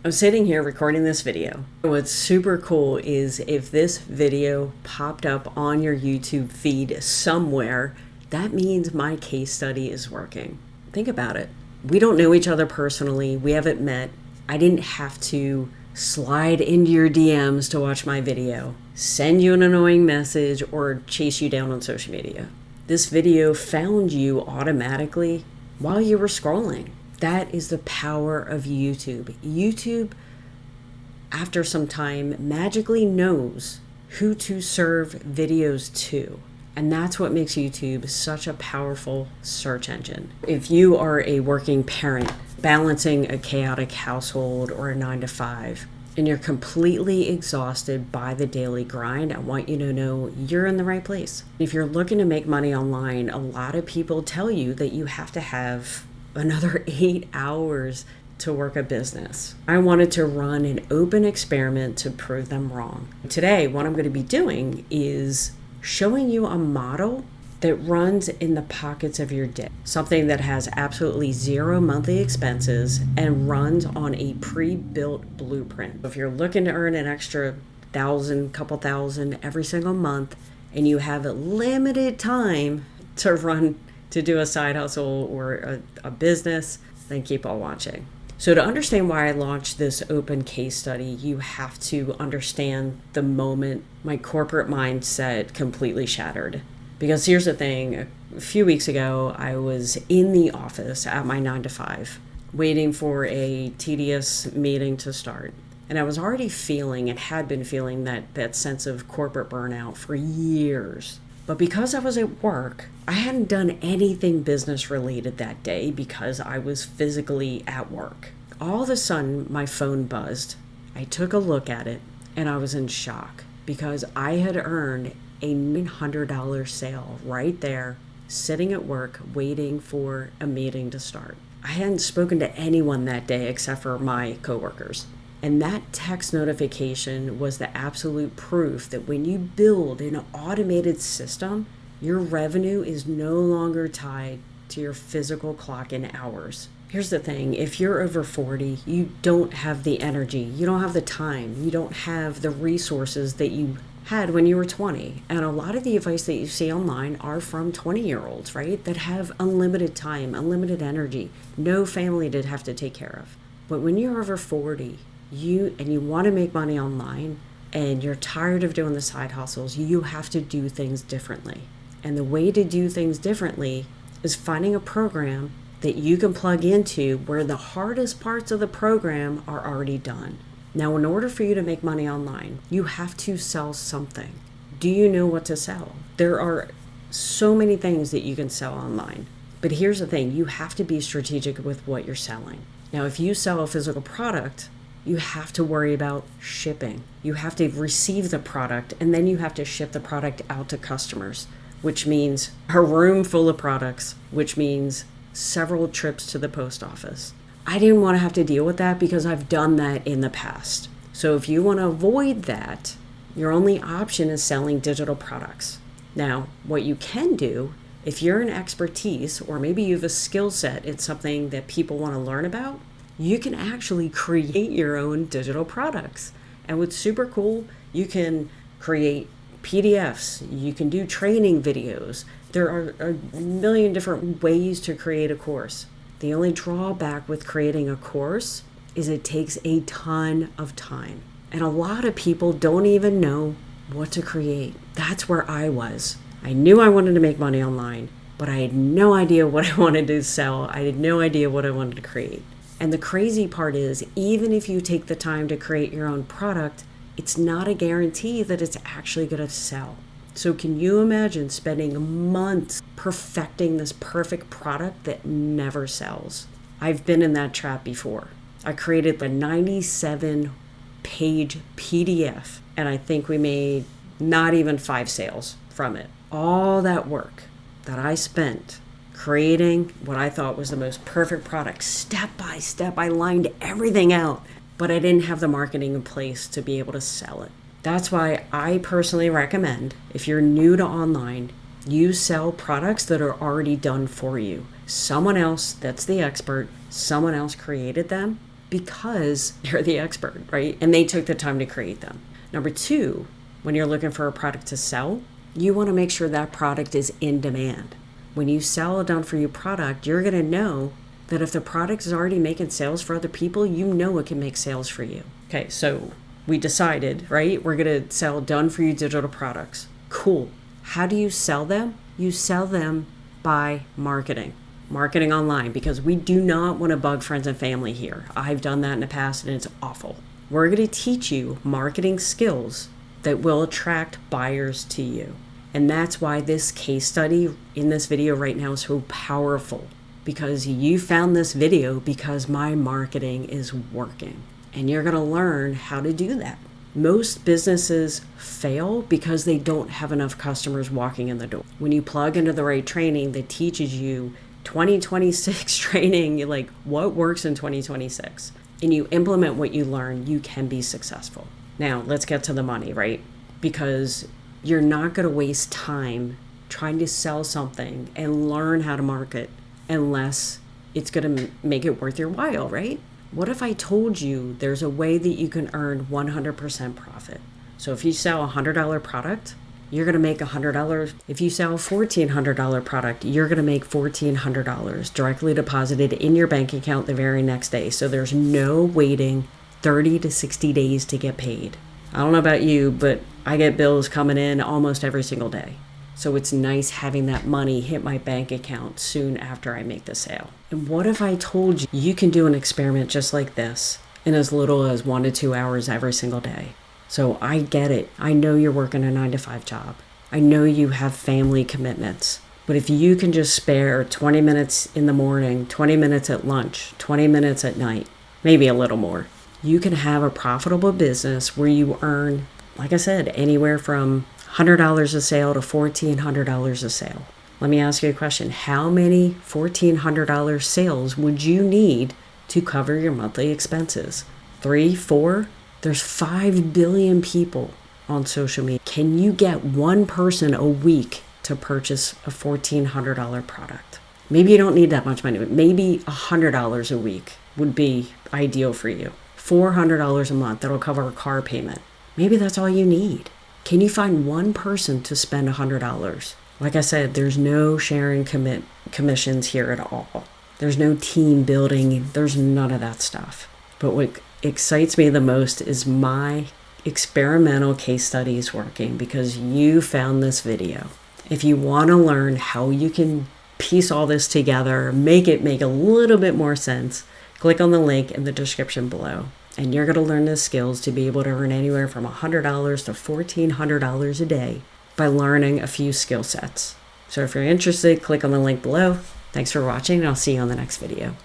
I'm sitting here recording this video. What's super cool is if this video popped up on your YouTube feed somewhere, that means my case study is working. Think about it. We don't know each other personally. We haven't met. I didn't have to slide into your DMs to watch my video, send you an annoying message, or chase you down on social media. This video found you automatically while you were scrolling. That is the power of YouTube. YouTube, after some time, magically knows who to serve videos to. And that's what makes YouTube such a powerful search engine. If you are a working parent balancing a chaotic household or a 9-to-5, and you're completely exhausted by the daily grind, I want you to know you're in the right place. If you're looking to make money online, a lot of people tell you that you have to have another 8 hours to work a business. I wanted to run an open experiment to prove them wrong. Today, what I'm going to be doing is showing you a model that runs in the pockets of your day. Something that has absolutely zero monthly expenses and runs on a pre-built blueprint. If you're looking to earn an extra couple thousand every single month, and you have a limited time to do a side hustle or a business, then keep on watching. So to understand why I launched this open case study, you have to understand the moment my corporate mindset completely shattered. Because here's the thing, a few weeks ago, I was in the office at my 9-to-5, waiting for a tedious meeting to start. And I was already feeling and had been feeling that sense of corporate burnout for years. But because I was at work, I hadn't done anything business related that day because I was physically at work. All of a sudden, my phone buzzed. I took a look at it and I was in shock because I had earned a $900 sale right there, sitting at work, waiting for a meeting to start. I hadn't spoken to anyone that day except for my coworkers. And that text notification was the absolute proof that when you build an automated system, your revenue is no longer tied to your physical clock in hours. Here's the thing, if you're over 40, you don't have the energy, you don't have the time, you don't have the resources that you had when you were 20. And a lot of the advice that you see online are from 20-year-olds, right? That have unlimited time, unlimited energy, no family to have to take care of. But when you're over 40, you want to make money online and you're tired of doing the side hustles, you have to do things differently. And the way to do things differently is finding a program that you can plug into where the hardest parts of the program are already done. Now, in order for you to make money online, you have to sell something. Do you know what to sell? There are so many things that you can sell online. But here's the thing, you have to be strategic with what you're selling. Now, if you sell a physical product, you have to worry about shipping. You have to receive the product and then you have to ship the product out to customers, which means a room full of products, which means several trips to the post office. I didn't want to have to deal with that because I've done that in the past. So if you want to avoid that, your only option is selling digital products. Now, what you can do, if you're an expertise or maybe you have a skill set in something that people want to learn about, you can actually create your own digital products. And what's super cool, you can create PDFs, you can do training videos. There are a million different ways to create a course. The only drawback with creating a course is it takes a ton of time. And a lot of people don't even know what to create. That's where I was. I knew I wanted to make money online, but I had no idea what I wanted to sell. I had no idea what I wanted to create. And the crazy part is, even if you take the time to create your own product, it's not a guarantee that it's actually going to sell. So can you imagine spending months perfecting this perfect product that never sells? I've been in that trap before. I created a 97-page PDF, and I think we made not even 5 sales from it. All that work that I spent creating what I thought was the most perfect product, step by step, I lined everything out, but I didn't have the marketing in place to be able to sell it. That's why I personally recommend, if you're new to online, you sell products that are already done for you. Someone else that's the expert, someone else created them, because they're the expert, right? And they took the time to create them. Number two, when you're looking for a product to sell, you want to make sure that product is in demand. When you sell a done-for-you product, you're going to know that if the product is already making sales for other people, you know it can make sales for you. Okay, so we decided, right? We're going to sell done-for-you digital products. Cool. How do you sell them? You sell them by marketing online, because we do not want to bug friends and family here. I've done that in the past and it's awful. We're going to teach you marketing skills that will attract buyers to you. And that's why this case study in this video right now is so powerful, because you found this video because my marketing is working, and you're going to learn how to do that. Most businesses fail because they don't have enough customers walking in the door. When you plug into the right training that teaches you 2026 training, like what works in 2026, and you implement what you learn, you can be successful. Now, let's get to the money, right? Because you're not going to waste time trying to sell something and learn how to market unless it's going to make it worth your while, right? What if I told you there's a way that you can earn 100% profit? So if you sell a $100 product, you're going to make $100. If you sell a $1,400 product, you're going to make $1,400 directly deposited in your bank account the very next day. So there's no waiting 30 to 60 days to get paid. I don't know about you, but I get bills coming in almost every single day. So it's nice having that money hit my bank account soon after I make the sale. And what if I told you you can do an experiment just like this in as little as 1 to 2 hours every single day? So I get it. I know you're working a 9-to-5 job. I know you have family commitments. But if you can just spare 20 minutes in the morning, 20 minutes at lunch, 20 minutes at night, maybe a little more, you can have a profitable business where you earn, like I said, anywhere from $100 a sale to $1,400 a sale. Let me ask you a question. How many $1,400 sales would you need to cover your monthly expenses? 3, 4? There's 5 billion people on social media. Can you get one person a week to purchase a $1,400 product? Maybe you don't need that much money, but maybe $100 a week would be ideal for you. $400 a month, that'll cover a car payment. Maybe that's all you need. Can you find one person to spend $100? Like I said, there's no sharing commissions here at all. There's no team building. There's none of that stuff. But what excites me the most is my experimental case study is working because you found this video. If you want to learn how you can piece all this together, make it make a little bit more sense, click on the link in the description below. And you're going to learn the skills to be able to earn anywhere from $100 to $1,400 a day by learning a few skill sets. So if you're interested, click on the link below. Thanks for watching, and I'll see you on the next video.